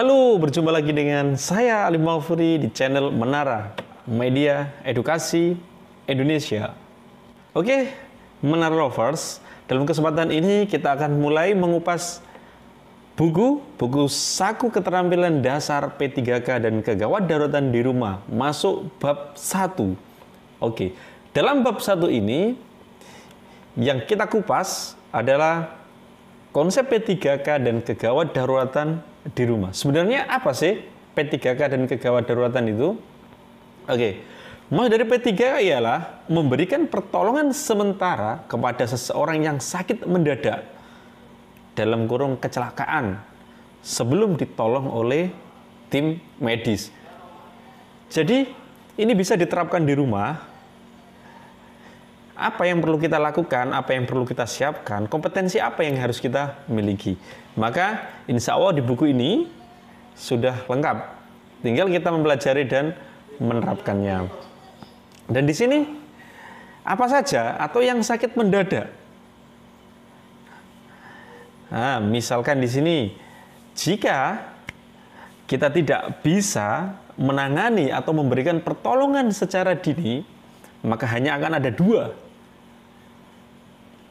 Halo, berjumpa lagi dengan saya Ali Maufuri di channel Menara Media Edukasi Indonesia. Oke, Menara Lovers, dalam kesempatan ini kita akan mulai mengupas buku Saku Keterampilan Dasar P3K dan Kegawat Daruratan di Rumah, masuk bab 1. Oke, dalam bab 1 ini yang kita kupas adalah konsep P3K dan Kegawat Daruratan di Rumah. Sebenarnya apa sih P3K dan Kegawat Daruratan itu? Oke, maksud dari P3K ialah memberikan pertolongan sementara kepada seseorang yang sakit mendadak dalam kurung kecelakaan sebelum ditolong oleh tim medis. Jadi ini bisa diterapkan di rumah. Apa yang perlu kita lakukan, apa yang perlu kita siapkan, kompetensi apa yang harus kita miliki. Maka insya Allah di buku ini sudah lengkap. Tinggal kita mempelajari dan menerapkannya. Dan di sini apa saja atau yang sakit mendadak. Nah, misalkan di sini jika kita tidak bisa menangani atau memberikan pertolongan secara dini, maka hanya akan ada dua: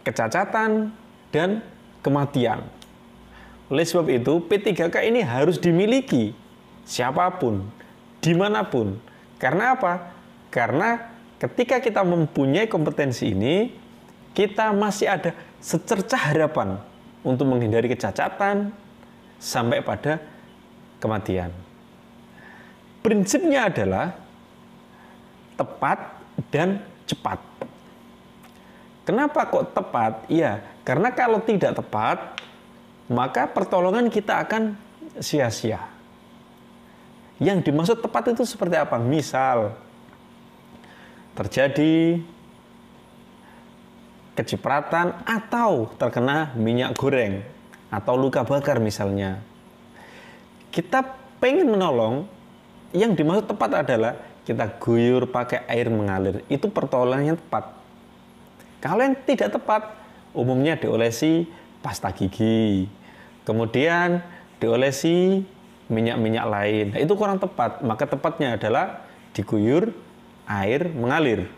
kecacatan dan kematian. Oleh sebab itu, P3K ini harus dimiliki siapapun, dimanapun. Karena apa? Karena ketika kita mempunyai kompetensi ini, kita masih ada secercah harapan untuk menghindari kecacatan sampai pada kematian. Prinsipnya adalah tepat dan cepat. Kenapa kok tepat? Iya, karena kalau tidak tepat, maka pertolongan kita akan sia-sia. Yang dimaksud tepat itu seperti apa? Misal, terjadi kecipratan atau terkena minyak goreng atau luka bakar misalnya. Kita pengen menolong, yang dimaksud tepat adalah kita guyur pakai air mengalir. Itu pertolongan yang tepat. Kalau yang tidak tepat, umumnya diolesi pasta gigi, kemudian diolesi minyak-minyak lain. Nah, itu kurang tepat. Maka tepatnya adalah diguyur air mengalir.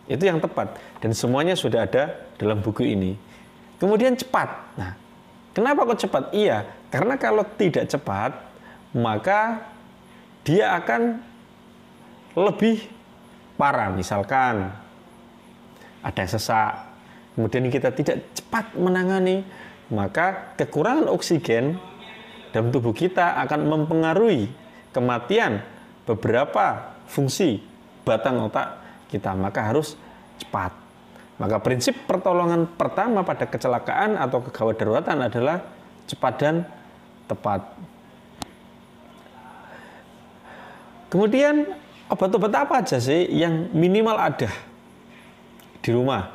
Itu yang tepat. Dan semuanya sudah ada dalam buku ini. Kemudian cepat. Nah, kenapa kok cepat? Iya, karena kalau tidak cepat, maka dia akan lebih parah. Misalkan ada sesak, kemudian kita tidak cepat menangani, maka kekurangan oksigen dalam tubuh kita akan mempengaruhi kematian beberapa fungsi batang otak kita. Maka harus cepat. Maka prinsip pertolongan pertama pada kecelakaan atau kegawat daruratan adalah cepat dan tepat. Kemudian obat-obat apa aja sih yang minimal ada di rumah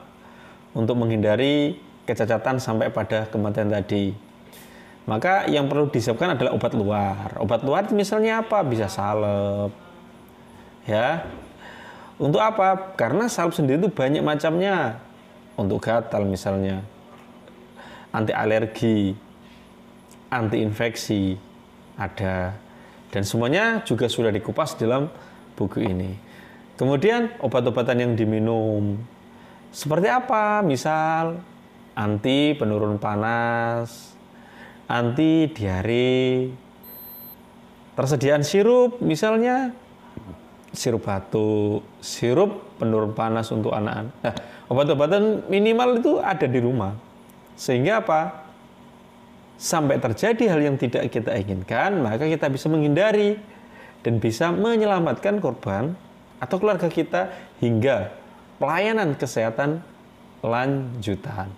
untuk menghindari kecacatan sampai pada kematian tadi? Maka yang perlu disiapkan adalah obat luar. Obat luar misalnya apa? Bisa salep. Ya. Untuk apa? Karena salep sendiri itu banyak macamnya. Untuk gatal misalnya, anti alergi, anti infeksi ada. Dan semuanya juga sudah dikupas dalam buku ini. Kemudian obat-obatan yang diminum seperti apa? Misal anti penurun panas, anti diare, tersediaan sirup, misalnya sirup batuk, sirup penurun panas untuk anak-anak. Nah, obat-obatan minimal itu ada di rumah. Sehingga apa? Sampai terjadi hal yang tidak kita inginkan, maka kita bisa menghindari dan bisa menyelamatkan korban atau keluarga kita hingga pelayanan kesehatan lanjutan.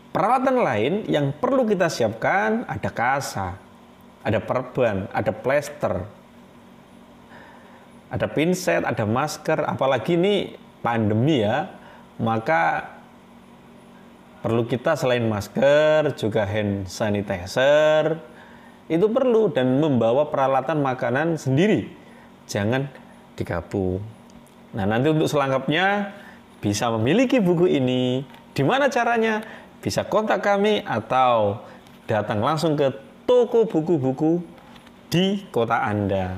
Peralatan lain yang perlu kita siapkan ada kasa, ada perban, ada plester, ada pinset, ada masker. Apalagi ini pandemi ya, maka perlu kita selain masker juga hand sanitizer. Itu perlu, dan membawa peralatan makanan sendiri. Jangan digabung. Nah, nanti untuk selengkapnya bisa memiliki buku ini. Di mana caranya? Bisa kontak kami atau datang langsung ke toko buku-buku di kota Anda.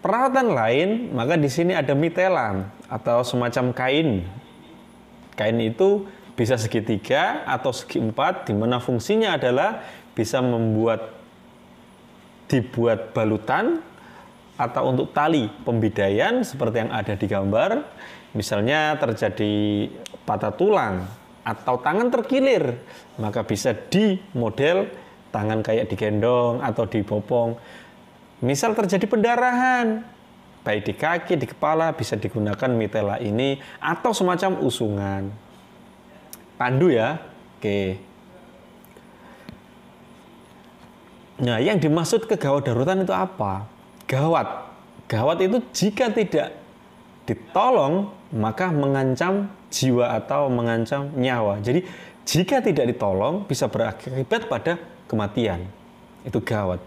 Peralatan lain, maka di sini ada mitelan atau semacam kain. Kain itu bisa segitiga atau segi empat, di mana fungsinya adalah bisa dibuat balutan atau untuk tali pembidaian seperti yang ada di gambar. Misalnya terjadi patah tulang atau tangan terkilir, maka bisa di model tangan kayak digendong atau dibopong. Misal terjadi pendarahan, baik di kaki, di kepala, bisa digunakan mitela ini atau semacam usungan. Pandu ya. Oke. Nah, yang dimaksud kegawat daruratan itu apa? Gawat. Gawat itu jika tidak ditolong, maka mengancam jiwa atau mengancam nyawa. Jadi, jika tidak ditolong, bisa berakibat pada kematian. Itu gawat.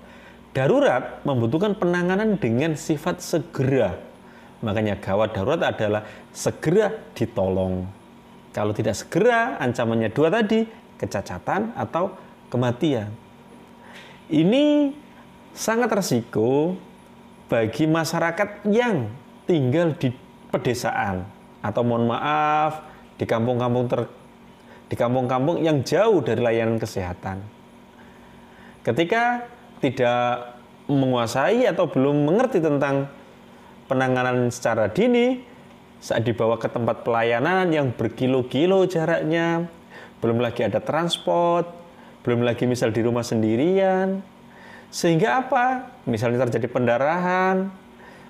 Darurat membutuhkan penanganan dengan sifat segera. Makanya gawat darurat adalah segera ditolong. Kalau tidak segera, ancamannya dua tadi, kecacatan atau kematian. Ini sangat resiko bagi masyarakat yang tinggal di pedesaan atau mohon maaf di kampung-kampung yang jauh dari layanan kesehatan. Ketika tidak menguasai atau belum mengerti tentang penanganan secara dini, saat dibawa ke tempat pelayanan yang berkilo-kilo jaraknya, belum lagi ada transport, belum lagi misal di rumah sendirian, sehingga apa? Misalnya terjadi pendarahan,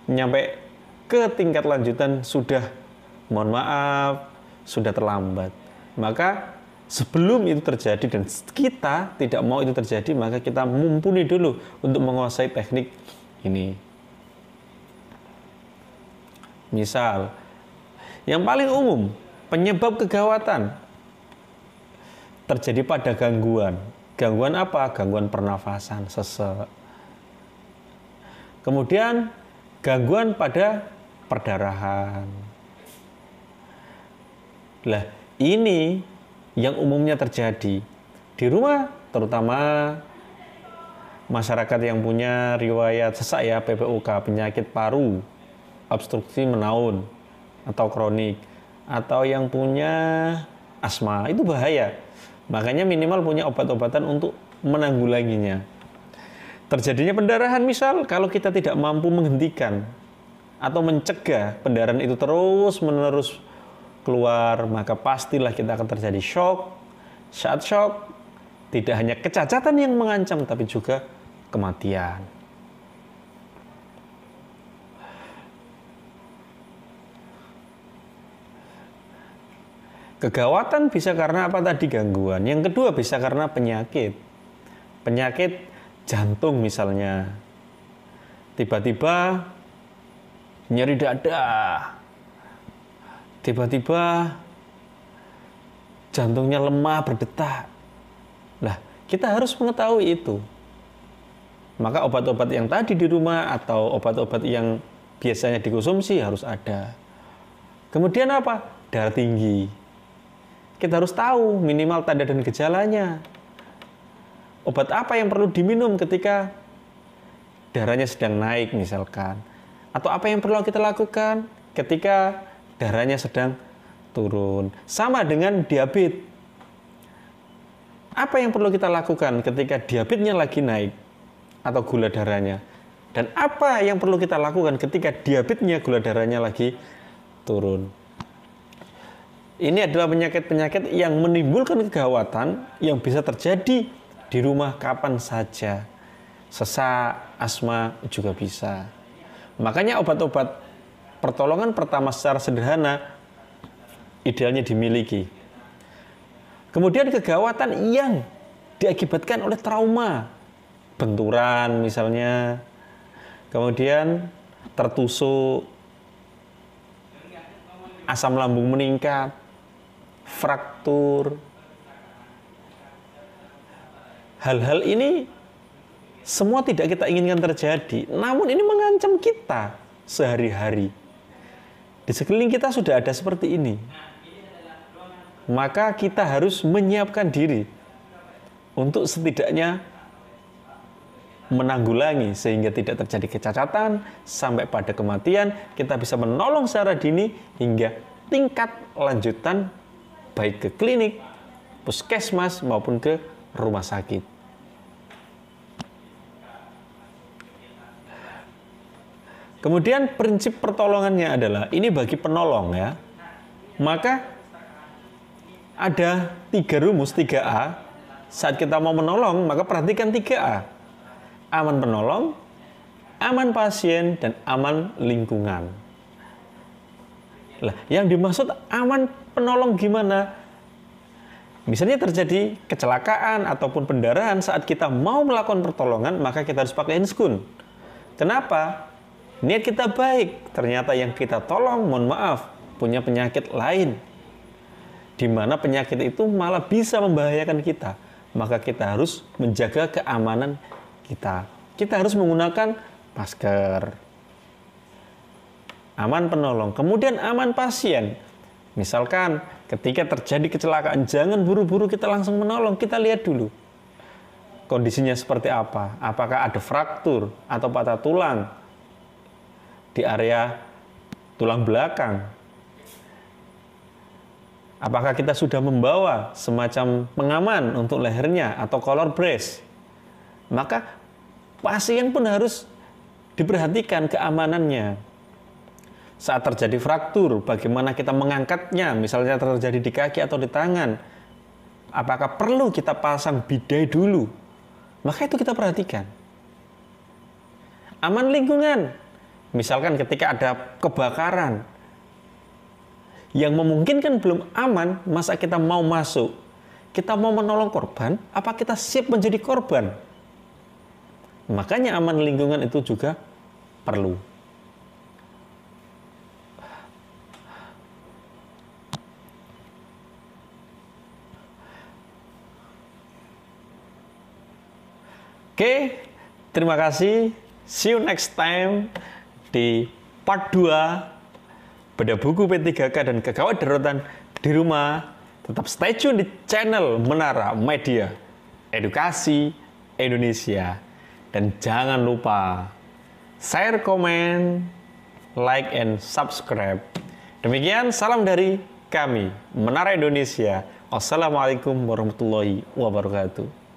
nyampe ke tingkat lanjutan sudah, mohon maaf, sudah terlambat. Maka sebelum itu terjadi dan kita tidak mau itu terjadi, maka kita mumpuni dulu untuk menguasai teknik ini. Misal, yang paling umum, penyebab kegawatan terjadi pada gangguan. Gangguan apa? Gangguan pernafasan, sesek. Kemudian, gangguan pada perdarahan. Lah, ini yang umumnya terjadi di rumah, terutama masyarakat yang punya riwayat sesak ya, PPOK, penyakit paru, obstruksi menaun atau kronik, atau yang punya asma, itu bahaya. Makanya minimal punya obat-obatan untuk menanggulanginya. Terjadinya pendarahan misal, kalau kita tidak mampu menghentikan atau mencegah pendarahan itu terus-menerus keluar, maka pastilah kita akan terjadi shock. Saat shock, tidak hanya kecacatan yang mengancam, tapi juga kematian. Kegawatan bisa karena apa tadi? Gangguan. Yang kedua bisa karena penyakit. Penyakit jantung misalnya. Tiba-tiba nyeri dada. Tiba-tiba jantungnya lemah berdetak. Nah, kita harus mengetahui itu. Maka obat-obat yang tadi di rumah atau obat-obat yang biasanya dikonsumsi harus ada. Kemudian apa? Darah tinggi. Kita harus tahu minimal tanda dan gejalanya. Obat apa yang perlu diminum ketika darahnya sedang naik misalkan. Atau apa yang perlu kita lakukan ketika darahnya sedang turun. Sama dengan diabetes. Apa yang perlu kita lakukan ketika diabetesnya lagi naik atau gula darahnya? Dan apa yang perlu kita lakukan ketika diabetesnya gula darahnya lagi turun? Ini adalah penyakit-penyakit yang menimbulkan kegawatan yang bisa terjadi di rumah kapan saja. Sesak, asma juga bisa. Makanya obat-obat pertolongan pertama secara sederhana idealnya dimiliki. Kemudian kegawatan yang diakibatkan oleh trauma, benturan misalnya, kemudian tertusuk, asam lambung meningkat, fraktur. Hal-hal ini semua tidak kita inginkan terjadi, namun ini mengancam kita sehari-hari. Di sekeliling kita sudah ada seperti ini. maka kita harus menyiapkan diri untuk setidaknya menanggulangi sehingga tidak terjadi kecacatan sampai pada kematian. Kita bisa menolong secara dini hingga tingkat lanjutan baik ke klinik, puskesmas maupun ke rumah sakit. Kemudian prinsip pertolongannya adalah ini bagi penolong ya. Maka ada 3 rumus 3A. Saat kita mau menolong maka perhatikan 3A. Aman penolong, aman pasien, dan aman lingkungan. Lah, yang dimaksud aman penolong gimana? Misalnya terjadi kecelakaan ataupun pendarahan saat kita mau melakukan pertolongan, maka kita harus pakai inskun. Kenapa? Niat kita baik, ternyata yang kita tolong, mohon maaf, punya penyakit lain. Di mana penyakit itu malah bisa membahayakan kita. Maka kita harus menjaga keamanan kita. Kita harus menggunakan masker. Aman penolong. Kemudian aman pasien. Misalkan ketika terjadi kecelakaan, jangan buru-buru kita langsung menolong. Kita lihat dulu kondisinya seperti apa. Apakah ada fraktur atau patah tulang di area tulang belakang. Apakah kita sudah membawa semacam pengaman untuk lehernya atau collar brace? Maka pasien pun harus diperhatikan keamanannya. Saat terjadi fraktur, bagaimana kita mengangkatnya, misalnya terjadi di kaki atau di tangan. Apakah perlu kita pasang bidai dulu? Maka itu kita perhatikan. Aman lingkungan. Misalkan ketika ada kebakaran yang memungkinkan belum aman, masa kita mau masuk? Kita mau menolong korban, apa kita siap menjadi korban? Makanya aman lingkungan itu juga perlu. Oke, terima kasih. See you next time di part 2 bedah buku P3K dan kegawat darurat di rumah. Tetap stay tune di channel Menara Media Edukasi Indonesia. Dan jangan lupa share, komen, like, and subscribe. Demikian salam dari kami, Menara Indonesia. Wassalamualaikum warahmatullahi wabarakatuh.